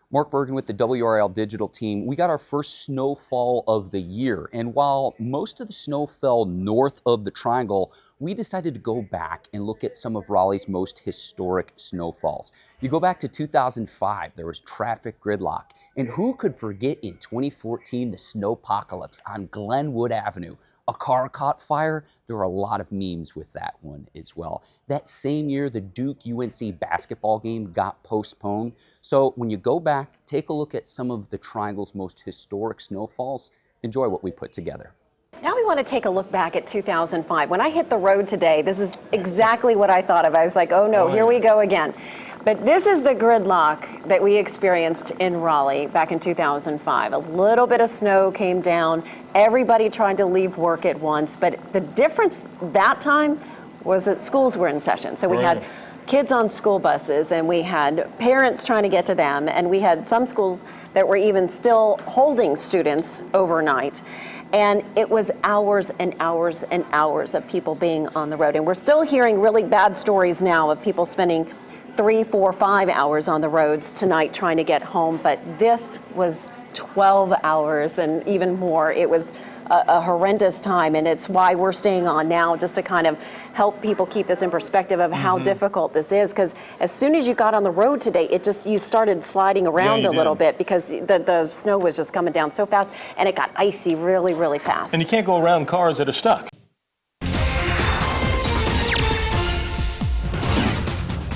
Mark Bergen with the WRAL Digital team. We got our first snowfall of the year, and while most of the snow fell north of the triangle, we decided to go back and look at some of Raleigh's most historic snowfalls. You go back to 2005, there was traffic gridlock, and who could forget in 2014 the snowpocalypse on Glenwood Avenue? A car caught fire. There were a lot of memes with that one as well. That same year, the Duke-UNC basketball game got postponed. So when you go back, take a look at some of the Triangle's most historic snowfalls. Enjoy what we put together. Now we want to take a look back at 2005. When I hit the road today, this is exactly what I thought of. I was like, oh no, here we go again. But this is the gridlock that we experienced in Raleigh back in 2005. A little bit of snow came down. Everybody tried to leave work at once. But the difference that time was that schools were in session. So we had kids on school buses, and we had parents trying to get to them, and we had some schools that were even still holding students overnight. And it was hours and hours and hours of people being on the road. And we're still hearing really bad stories now of people spending 3, 4, 5 hours on the roads tonight trying to get home. But this was 12 hours and even more. It was a horrendous time, and it's why we're staying on now, just to kind of help people keep this in perspective of how difficult this is. Because as soon as you got on the road today, you started sliding around a little bit because the snow was just coming down so fast, and it got icy really, really fast. And you can't go around cars that are stuck.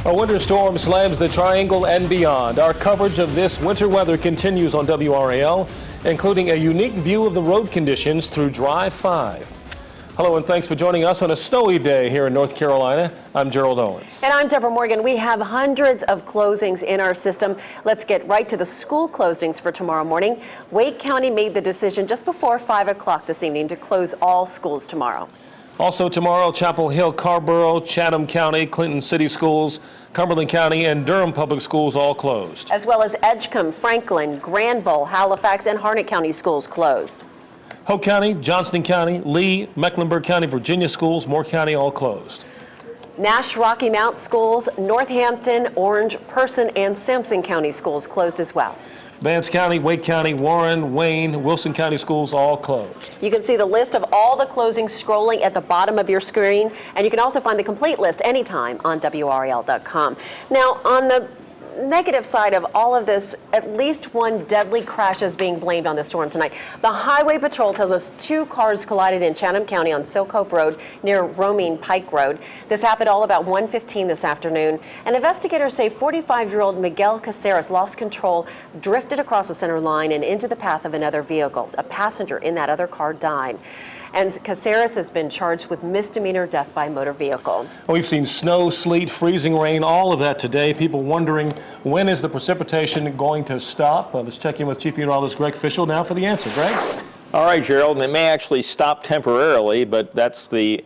A winter storm slams the Triangle and beyond. Our coverage of this winter weather continues on WRAL, including a unique view of the road conditions through Drive 5. Hello and thanks for joining us on a snowy day here in North Carolina. I'm Gerald Owens. And I'm Deborah Morgan. We have hundreds of closings in our system. Let's get right to the school closings for tomorrow morning. Wake County made the decision just before 5 o'clock this evening to close all schools tomorrow. Also tomorrow, Chapel Hill, Carrboro, Chatham County, Clinton City Schools, Cumberland County, and Durham Public Schools all closed. As well as Edgecombe, Franklin, Granville, Halifax, and Harnett County schools closed. Hope County, Johnston County, Lee, Mecklenburg County, Virginia schools, Moore County all closed. Nash, Rocky Mount schools, Northampton, Orange, Person, and Sampson County schools closed as well. Vance County, Wake County, Warren, Wayne, Wilson County schools all closed. You can see the list of all the closings scrolling at the bottom of your screen, and you can also find the complete list anytime on WRAL.com. Now, on the negative side of all of this, at least one deadly crash is being blamed on the storm tonight. The Highway Patrol tells us 2 cars collided in Chatham County on Silk Hope Road near Romine Pike Road. This happened all about 1:15 this afternoon. And investigators say 45-year-old Miguel Caceres lost control, drifted across the center line and into the path of another vehicle. A passenger in that other car died. And Caceres has been charged with misdemeanor death by motor vehicle. We've seen snow, sleet, freezing rain, all of that today. People wondering, when is the precipitation going to stop? Let's check in with Chief Meteorologist Greg Fischel now for the answer. Greg? All right, Gerald, and it may actually stop temporarily, but that's the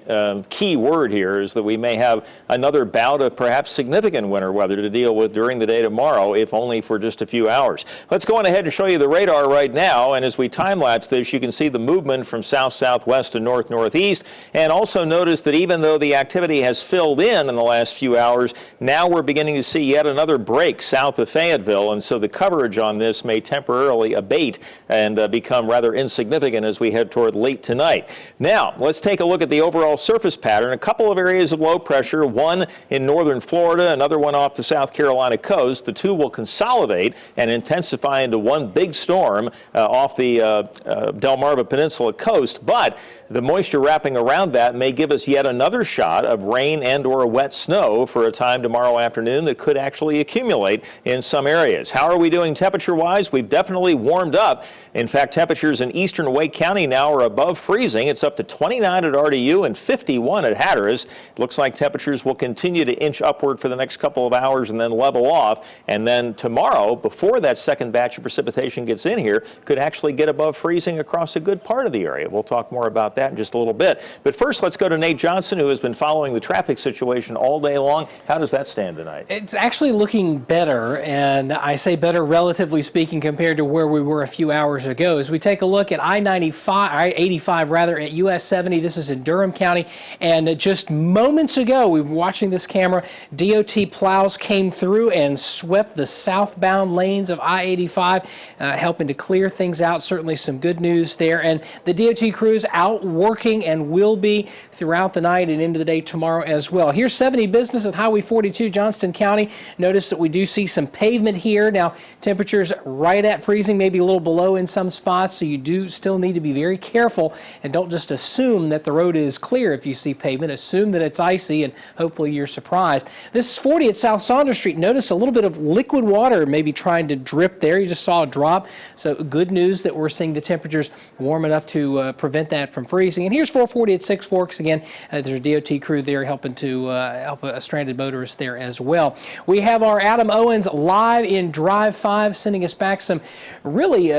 key word here, is that we may have another bout of perhaps significant winter weather to deal with during the day tomorrow, if only for just a few hours. Let's go on ahead and show you the radar right now, and as we time-lapse this, you can see the movement from south-southwest to north-northeast, and also notice that even though the activity has filled in the last few hours, now we're beginning to see yet another break south of Fayetteville, and so the coverage on this may temporarily abate and become rather insignificant as we head toward late tonight. Now, let's take a look at the overall surface pattern. A couple of areas of low pressure, one in northern Florida, another one off the South Carolina coast. The two will consolidate and intensify into one big storm off the Delmarva Peninsula coast, but the moisture wrapping around that may give us yet another shot of rain and or wet snow for a time tomorrow afternoon that could actually accumulate in some areas. How are we doing temperature-wise? We've definitely warmed up. In fact, temperatures in eastern Wake County now are above freezing. It's up to 29 at RDU and 51 at Hatteras. It looks like temperatures will continue to inch upward for the next couple of hours and then level off. And then tomorrow, before that second batch of precipitation gets in here, could actually get above freezing across a good part of the area. We'll talk more about that in just a little bit. But first, let's go to Nate Johnson, who has been following the traffic situation all day long. How does that stand tonight? It's actually looking better, and I say better relatively speaking compared to where we were a few hours ago. As we take a look at I-95, I-85 rather, at US 70. This is in Durham County. And just moments ago, we were watching this camera, DOT plows came through and swept the southbound lanes of I-85, helping to clear things out. Certainly some good news there. And the DOT crews out working and will be throughout the night and into the day tomorrow as well. Here's 70 Business at Highway 42, Johnston County. Notice that we do see some pavement here. Now, temperatures right at freezing, maybe a little below in some spots, so you do still need to be very careful and don't just assume that the road is clear if you see pavement. Assume that it's icy and hopefully you're surprised. This is 40 at South Saunders Street. Notice a little bit of liquid water maybe trying to drip there. You just saw a drop. So good news that we're seeing the temperatures warm enough to prevent that from freezing. And here's 440 at Six Forks. Again, there's a DOT crew there helping to help a stranded motorist there as well. We have our Adam Owens live in Drive 5, sending us back some really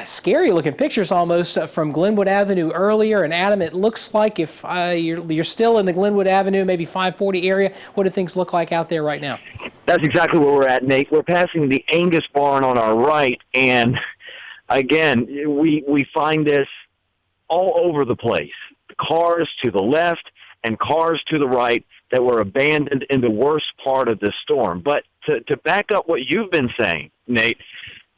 scary looking pictures almost from Glenwood Avenue earlier. And Adam, it looks like if you're still in the Glenwood Avenue, maybe 540 area, what do things look like out there right now? That's exactly where we're at, Nate. We're passing the Angus barn on our right, and again, we find this all over the place. Cars to the left and cars to the right that were abandoned in the worst part of this storm. But to back up what you've been saying, Nate,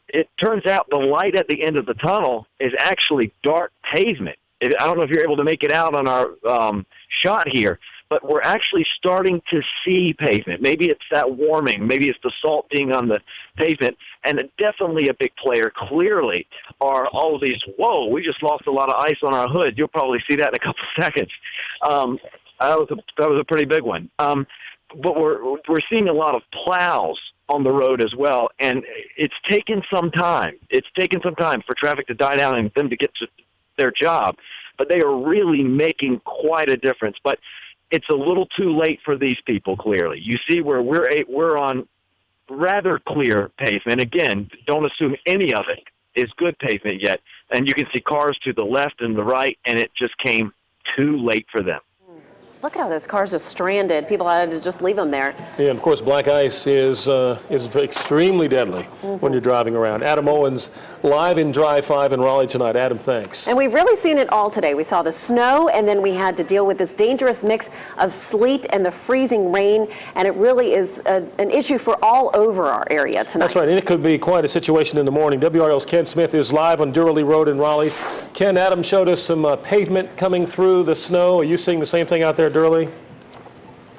it turns out the light at the end of the tunnel is actually dark pavement. I don't know if you're able to make it out on our shot here, but we're actually starting to see pavement. Maybe it's that warming. Maybe it's the salt being on the pavement. And definitely a big player, clearly, are all of these, whoa, we just lost a lot of ice on our hood. You'll probably see that in a couple of seconds. That was a pretty big one. But we're seeing a lot of plows on the road as well, and it's taken some time. It's taken some time for traffic to die down and them to get to their job, but they are really making quite a difference. But it's a little too late for these people, clearly. You see where we're on rather clear pavement. Again, don't assume any of it is good pavement yet. And you can see cars to the left and the right, and it just came too late for them. Look at how those cars are stranded. People had to just leave them there. Yeah, and of course, black ice is extremely deadly when you're driving around. Adam Owens, live in Drive 5 in Raleigh tonight. Adam, thanks. And we've really seen it all today. We saw the snow, and then we had to deal with this dangerous mix of sleet and the freezing rain, and it really is an issue for all over our area tonight. That's right, and it could be quite a situation in the morning. WRAL's Ken Smith is live on Durley Road in Raleigh. Ken, Adam showed us some pavement coming through the snow. Are you seeing the same thing out there, Durley?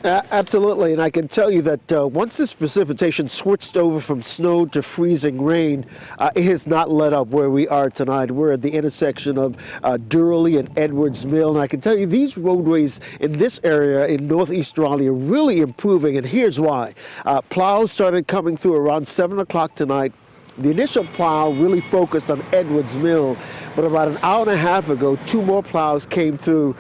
Absolutely, and I can tell you that once this precipitation switched over from snow to freezing rain, it has not let up where we are tonight. We're at the intersection of Durley and Edwards Mill, and I can tell you these roadways in this area in northeast Raleigh are really improving, and here's why. Plows started coming through around 7 o'clock tonight. The initial plow really focused on Edwards Mill, but about an hour and a half ago, 2 more plows came through,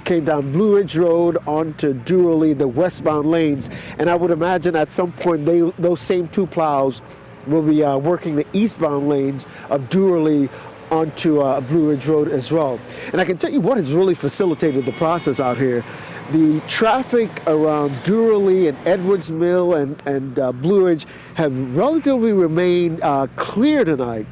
came down Blue Ridge Road onto Durley, the westbound lanes, and I would imagine at some point those same 2 plows will be working the eastbound lanes of Durley onto Blue Ridge Road as well. And I can tell you what has really facilitated the process out here. The traffic around Durley and Edwards Mill and Blue Ridge have relatively remained clear tonight.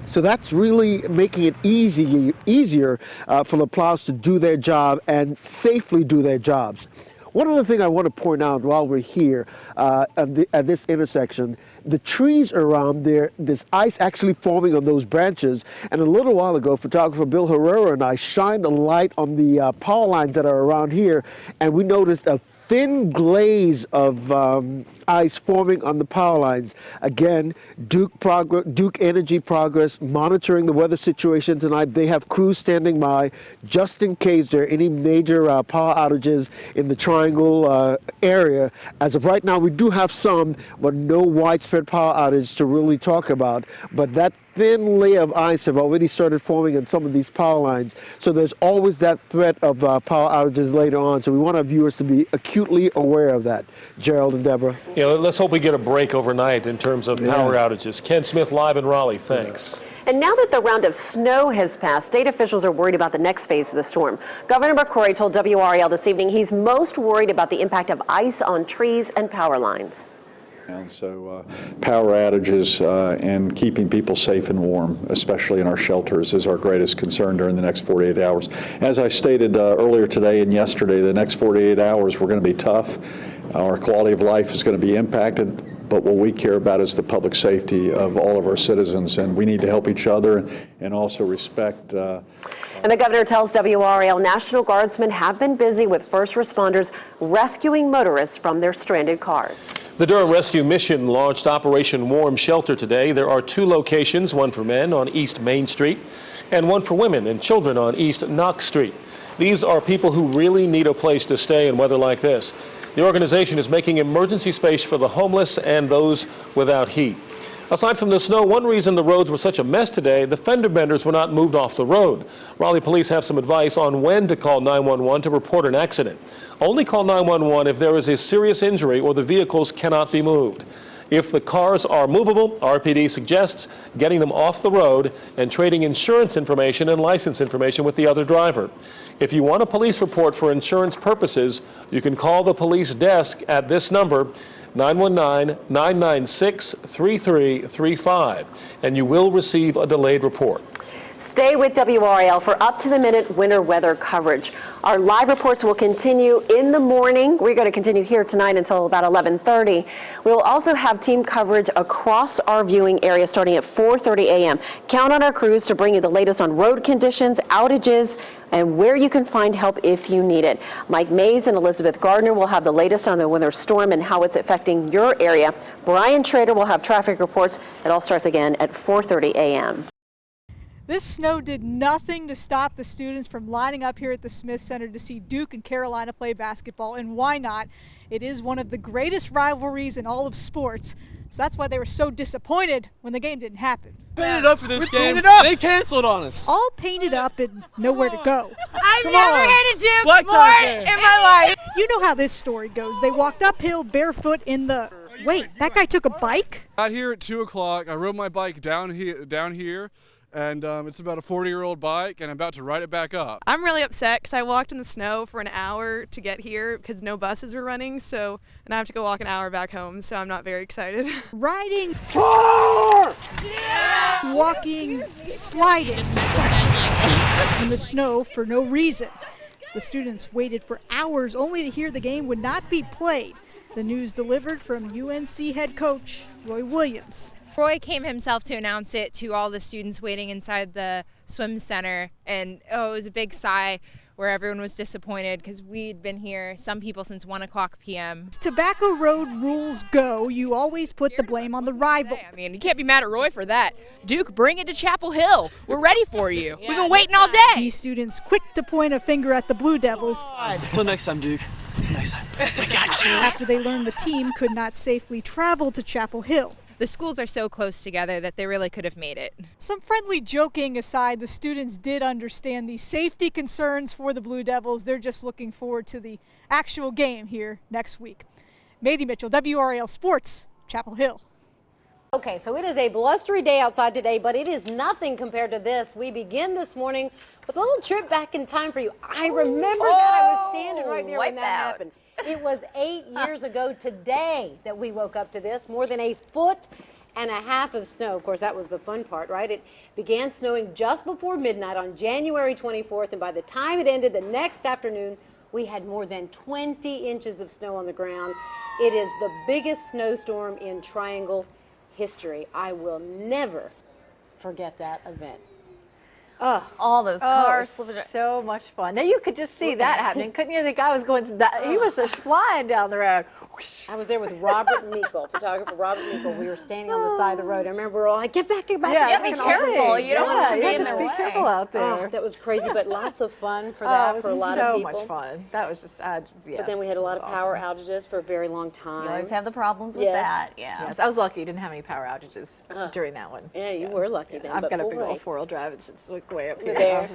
So that's really making it easier for the plows to do their job and safely do their jobs. One other thing I want to point out while we're here at this intersection, the trees around there, there's ice actually forming on those branches. And a little while ago, photographer Bill Herrera and I shined a light on the power lines that are around here, and we noticed a thin glaze of ice forming on the power lines. Again, Duke Energy Progress monitoring the weather situation tonight. They have crews standing by just in case there are any major power outages in the Triangle area. As of right now, we do have some, but no widespread power outage to really talk about. But that thin layer of ice have already started forming on some of these power lines. So there's always that threat of power outages later on. So we want our viewers to be acutely aware of that. Gerald and Deborah. You know, let's hope we get a break overnight in terms of power outages. Ken Smith live in Raleigh. Thanks. And now that the round of snow has passed, state officials are worried about the next phase of the storm. Governor McCrory told WRAL this evening he's most worried about the impact of ice on trees and power lines. And so power outages and keeping people safe and warm, especially in our shelters, is our greatest concern during the next 48 hours. As I stated earlier today and yesterday, the next 48 hours we're going to be tough. Our quality of life is going to be impacted, but what we care about is the public safety of all of our citizens, and we need to help each other and also respect. And the governor tells WRAL National Guardsmen have been busy with first responders rescuing motorists from their stranded cars. The Durham Rescue Mission launched Operation Warm Shelter today. There are 2 locations, one for men on East Main Street and one for women and children on East Knox Street. These are people who really need a place to stay in weather like this. The organization is making emergency space for the homeless and those without heat. Aside from the snow, one reason the roads were such a mess today, the fender benders were not moved off the road. Raleigh police have some advice on when to call 911 to report an accident. Only call 911 if there is a serious injury or the vehicles cannot be moved. If the cars are movable, RPD suggests getting them off the road and trading insurance information and license information with the other driver. If you want a police report for insurance purposes, you can call the police desk at this number, 919-996-3335, and you will receive a delayed report. Stay with WRAL for up-to-the-minute winter weather coverage. Our live reports will continue in the morning. We're going to continue here tonight until about 11:30. We will also have team coverage across our viewing area starting at 4:30 a.m. Count on our crews to bring you the latest on road conditions, outages, and where you can find help if you need it. Mike Mays and Elizabeth Gardner will have the latest on the winter storm and how it's affecting your area. Brian Trader will have traffic reports. It all starts again at 4:30 a.m. This snow did nothing to stop the students from lining up here at the Smith Center to see Duke and Carolina play basketball, and why not? It is one of the greatest rivalries in all of sports, so that's why they were so disappointed when the game didn't happen. Painted up for this game. They canceled on us. All painted up and nowhere to go. I've never hated Duke more in my life. You know how this story goes. They walked uphill barefoot in the... Wait, that guy took a bike? Got here at 2 o'clock. I rode my bike down here. And it's about a 40-year-old bike, and I'm about to ride it back up. I'm really upset because I walked in the snow for an hour to get here because no buses were running, and I have to go walk an hour back home, so I'm not very excited. Riding, walking, sliding in the snow for no reason. The students waited for hours only to hear the game would not be played. The news delivered from UNC head coach Roy Williams. Roy came himself to announce it to all the students waiting inside the swim center, and it was a big sigh where everyone was disappointed because we'd been here, some people, since 1 o'clock p.m. Tobacco Road rules go. You always put the blame on the rival. I mean, you can't be mad at Roy for that. Duke, bring it to Chapel Hill. We're ready for you. We've been waiting all day. These students quick to point a finger at the Blue Devils. Until next time, Duke. Next time. We got you. After they learned the team could not safely travel to Chapel Hill. The schools are so close together that they really could have made it. Some friendly joking aside, the students did understand the safety concerns for the Blue Devils. They're just looking forward to the actual game here next week. Mady Mitchell, WRAL Sports, Chapel Hill. Okay, so it is a blustery day outside today, but it is nothing compared to this. We begin this morning with a little trip back in time for you. I remember that. I was standing right there when that happened. It was 8 years ago today that we woke up to this. More than 1.5 feet of snow. Of course, that was the fun part, right? It began snowing just before midnight on January 24th, and by the time it ended the next afternoon, we had more than 20 inches of snow on the ground. It is the biggest snowstorm in Triangle history. I will never forget that event. Oh, all those cars slipping. So much fun. Now you could just see that happening, couldn't you? The guy was going, he was just flying down the road. I was there with Robert Meikle, photographer Robert Meikle. We were standing on the side of the road. I remember we were all like, get back, get back. Yeah, get be back. careful. You don't want to be in their way. Be careful out there. Oh, that was crazy, but lots of fun for that for a lot of people. So much fun. That was just, yeah. But then we had a lot of power outages for a very long time. You always have the problems with that. Yeah. Yes, I was lucky. You didn't have any power outages during that one. Yeah, you were lucky then. I've got a big old 4-wheel drive. It's like way up here. There.